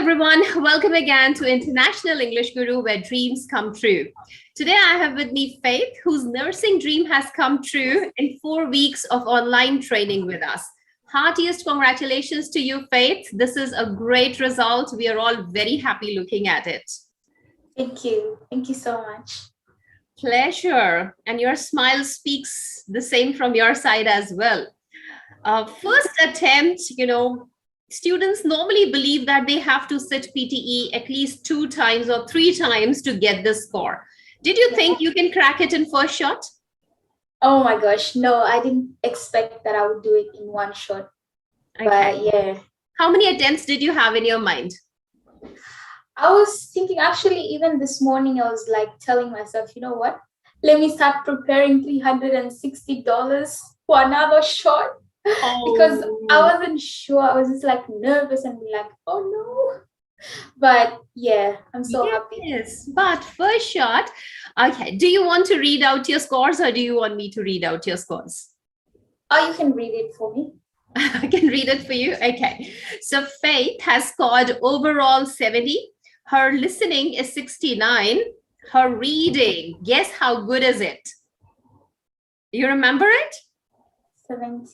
everyone. Welcome again to International English Guru, where dreams come true. Today, I have with me Faith, whose nursing dream has come true in 4 weeks of online training with us. Heartiest congratulations to you, Faith. This is a great result. We are all very happy looking at it. Thank you. Thank you so much. Pleasure. And your smile speaks the same from your side as well. First attempt, students normally believe that they have to sit PTE at least 2 times or 3 times to get the score. Did you think you can crack it in first shot? Oh my gosh, no, I didn't expect that I would do it in one shot. Okay. But yeah. How many attempts did you have in your mind? I was thinking, actually, even this morning, I was like telling myself, you know what? Let me start preparing $360 for another shot. Because I wasn't sure. I was just like nervous and like, oh no. But yeah, I'm so happy. Yes, but first shot. Okay, do you want to read out your scores or do you want me to read out your scores? Oh, you can read it for me. I can read it for you. Okay, so Faith has scored overall 70. Her listening is 69. Her reading, guess how good is it? You remember it? 70.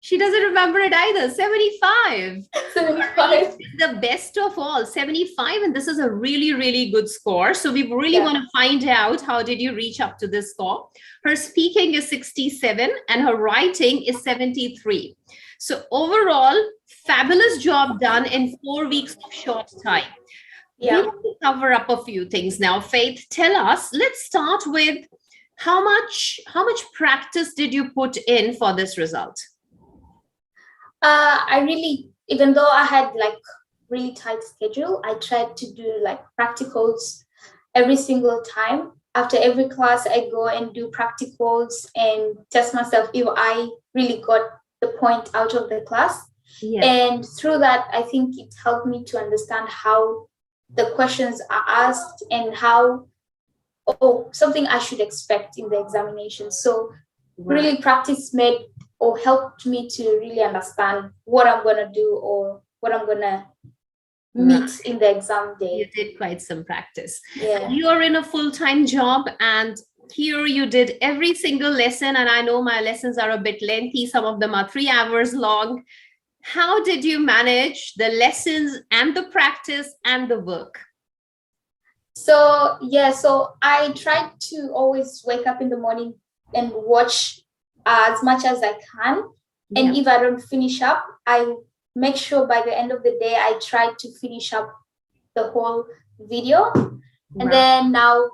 She doesn't remember it either. 75. 75. The best of all, 75. And this is a really, really good score. So we really want to find out, how did you reach up to this score? Her speaking is 67 and her writing is 73. So overall, fabulous job done in 4 weeks of short time. Yeah. We want to cover up a few things now. Faith, tell us, let's start with how much practice did you put in for this result? I really, even though I had like really tight schedule, I tried to do like practicals every single time. After every class, I go and do practicals and test myself if I really got the point out of the class. Yeah. And through that, I think it helped me to understand how the questions are asked and how, something I should expect in the examination. So really practice made or helped me to really understand what I'm going to do or what I'm going to meet in the exam day. You did quite some practice. Yeah. You're in a full-time job and here you did every single lesson. And I know my lessons are a bit lengthy. Some of them are 3 hours long. How did you manage the lessons and the practice and the work? So I tried to always wake up in the morning and watch as much as I can. Yeah. And if I don't finish up, I make sure by the end of the day, I try to finish up the whole video. And then now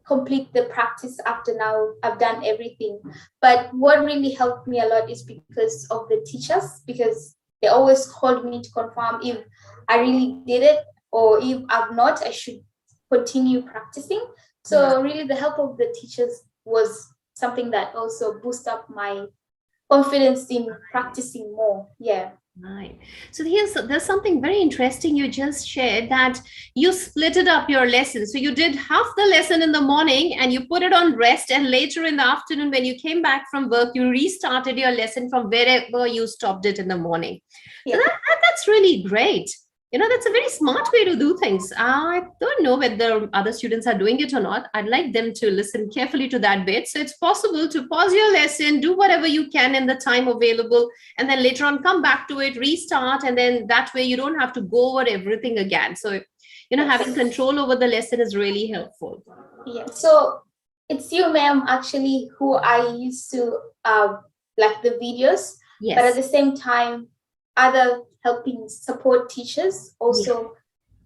complete the practice after now I've done everything. But what really helped me a lot is because of the teachers, because they always called me to confirm if I really did it or if I've not, I should continue practicing. So really the help of the teachers was something that also boosted up my confidence in practicing more. Yeah. Right. So there's something very interesting you just shared, that you split it up your lessons. So you did half the lesson in the morning and you put it on rest, and later in the afternoon when you came back from work, you restarted your lesson from wherever you stopped it in the morning. Yeah. So that's really great. That's a very smart way to do things. I don't know whether other students are doing it or not. I'd like them to listen carefully to that bit. So it's possible to pause your lesson, do whatever you can in the time available, and then later on come back to it, restart, and then that way you don't have to go over everything again. So, having control over the lesson is really helpful. Yeah. So it's you, ma'am, actually, who I used to like the videos. Yes. But at the same time, other helping support teachers also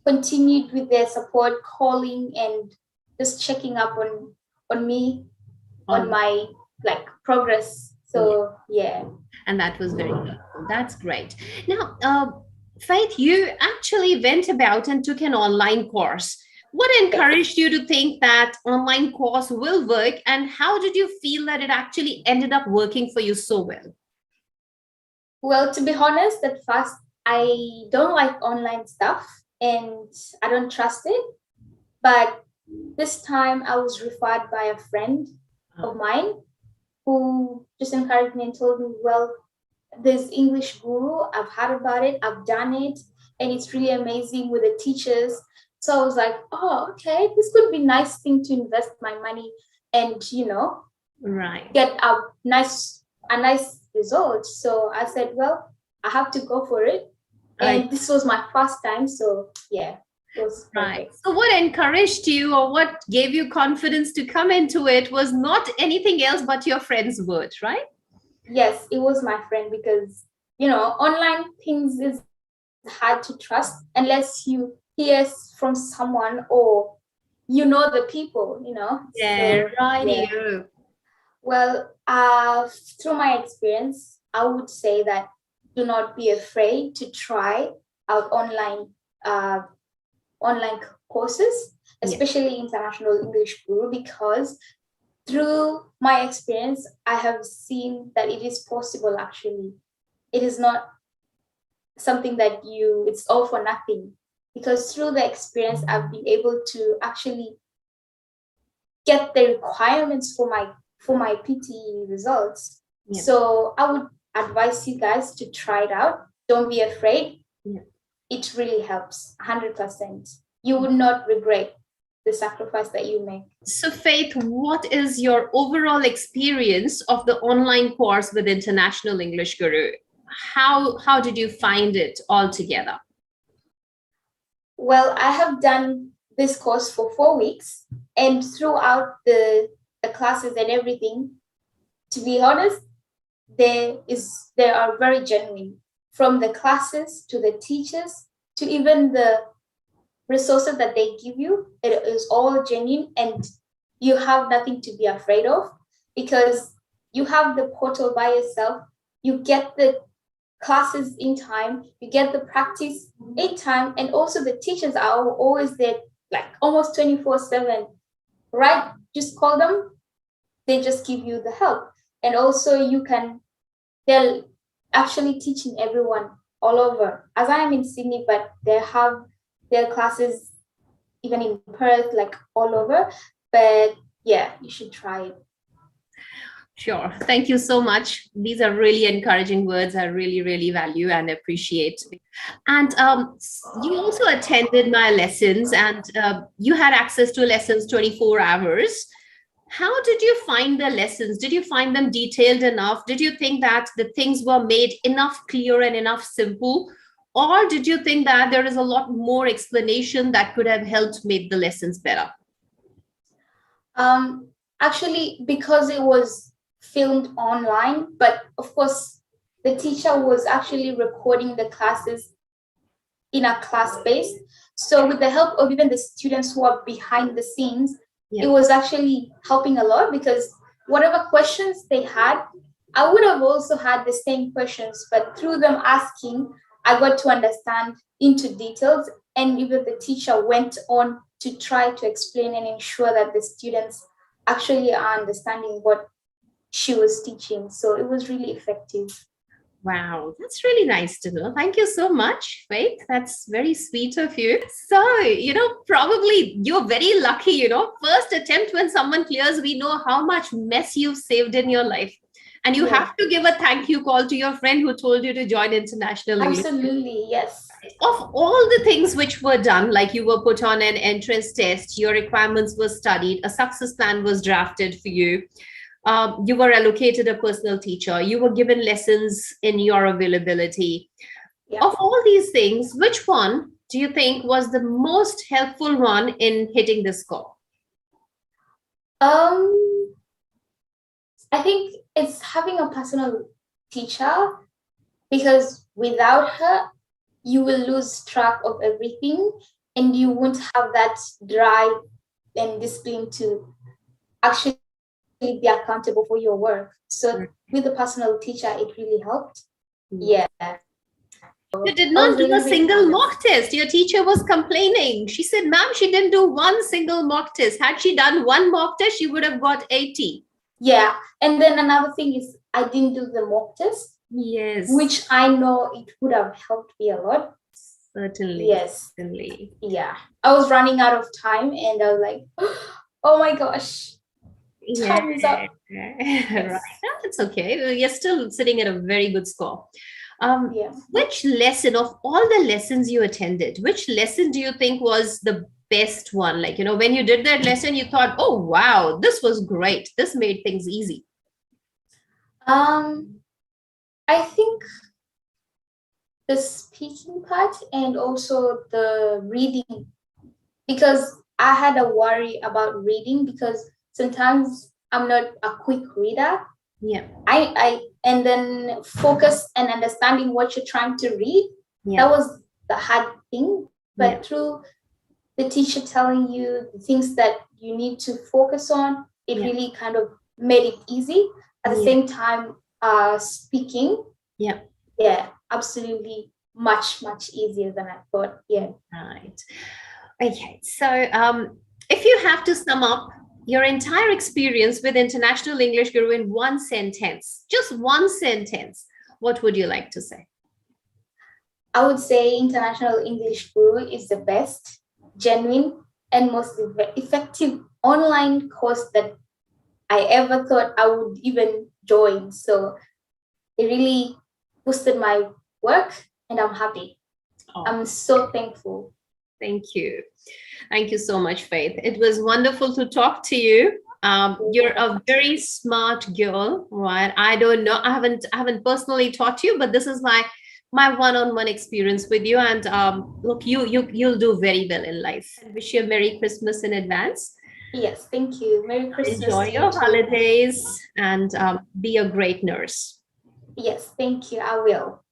continued with their support, calling and just checking up on me, on my like progress. So yeah. And that was very helpful. That's great. Now, Faith, you actually went about and took an online course. What encouraged you to think that online course will work, and how did you feel that it actually ended up working for you so well? Well, to be honest, at first, I don't like online stuff and I don't trust it. But this time I was referred by a friend of mine who just encouraged me and told me, well, there's English Guru. I've heard about it. I've done it. and it's really amazing with the teachers. So I was like, oh, okay, this could be a nice thing to invest my money and, Right. get a nice result. So I said, well, I have to go for it. And this was my first time. So yeah, it was perfect. So what encouraged you or what gave you confidence to come into it was not anything else but your friend's word, right? Yes, it was my friend, because, online things is hard to trust unless you hear from someone or the people, Yeah, So, right. yeah. Well, through my experience, I would say that do not be afraid to try out online courses, especially International English Guru, because through my experience, I have seen that it is possible. Actually, it is not something that it's all for nothing, because through the experience, I've been able to actually get the requirements for my PTE results. Yeah. So I would advise you guys to try it out. Don't be afraid. Yeah. It really helps 100%. You would not regret the sacrifice that you make. So Faith, what is your overall experience of the online course with International English Guru? How did you find it altogether? Well, I have done this course for 4 weeks, and throughout the classes and everything, to be honest, they are very genuine, from the classes to the teachers to even the resources that they give you. It is all genuine, and you have nothing to be afraid of, because you have the portal by yourself. You get the classes in time, you get the practice in time, and also the teachers are always there, like almost 24/7, right? Just call them, they just give you the help. And also they're actually teaching everyone all over. As I am in Sydney, but they have their classes even in Perth, like all over. But yeah, you should try it. Sure. Thank you so much. These are really encouraging words I really, really value and appreciate. And you also attended my lessons, and you had access to lessons 24 hours. How did you find the lessons? Did you find them detailed enough? Did you think that the things were made enough clear and enough simple? Or did you think that there is a lot more explanation that could have helped make the lessons better? Actually, because it was filmed online, but of course, the teacher was actually recording the classes in a class base. So with the help of even the students who are behind the scenes, it was actually helping a lot, because whatever questions they had, I would have also had the same questions, but through them asking, I got to understand into details, and even the teacher went on to try to explain and ensure that the students actually are understanding what she was teaching. So it was really effective. Wow, that's really nice to know. Thank you so much, Faith. That's very sweet of you. So, probably you're very lucky, first attempt when someone clears, we know how much mess you've saved in your life. And you have to give a thank you call to your friend who told you to join International English. Absolutely, yes. Of all the things which were done, like you were put on an entrance test, your requirements were studied, a success plan was drafted for you. You were allocated a personal teacher, you were given lessons in your availability. Yeah. Of all these things, which one do you think was the most helpful one in hitting the score? I think it's having a personal teacher, because without her, you will lose track of everything, and you won't have that drive and discipline to actually be accountable for your work. So with the personal teacher, it really helped. Yeah. You did not do a single mock test. Your teacher was complaining. She said, ma'am, she didn't do one single mock test. Had she done one mock test, she would have got 80. Yeah. And then another thing is, I didn't do the mock test. Yes. Which I know it would have helped me a lot. Certainly. Yes. Certainly. Yeah. I was running out of time, and I was like, oh my gosh. Time is up. Right. That's okay. You're still sitting at a very good score. Yeah. Which lesson of all the lessons you attended, which lesson do you think was the best one? Like, when you did that lesson, you thought, oh, wow, this was great. This made things easy. I think the speaking part and also the reading, because I had a worry about reading because sometimes I'm not a quick reader. Yeah. And then focus and understanding what you're trying to read. Yeah. That was the hard thing. But Yeah. through the teacher telling you the things that you need to focus on, it really kind of made it easy. At the same time, speaking, absolutely much easier than I thought. Right. Okay, so if you have to sum up your entire experience with International English Guru in one sentence, just one sentence, what would you like to say? I would say International English Guru is the best, genuine, and most effective online course that I ever thought I would even join. So it really boosted my work, and I'm happy. I'm so thankful. Thank you. Thank you so much, Faith. It was wonderful to talk to you. You're a very smart girl, right? I don't know. I haven't personally taught you, but this is my one-on-one experience with you. And look, you'll do very well in life. I wish you a Merry Christmas in advance. Yes, thank you. Merry Christmas. Enjoy your holidays and be a great nurse. Yes, thank you. I will.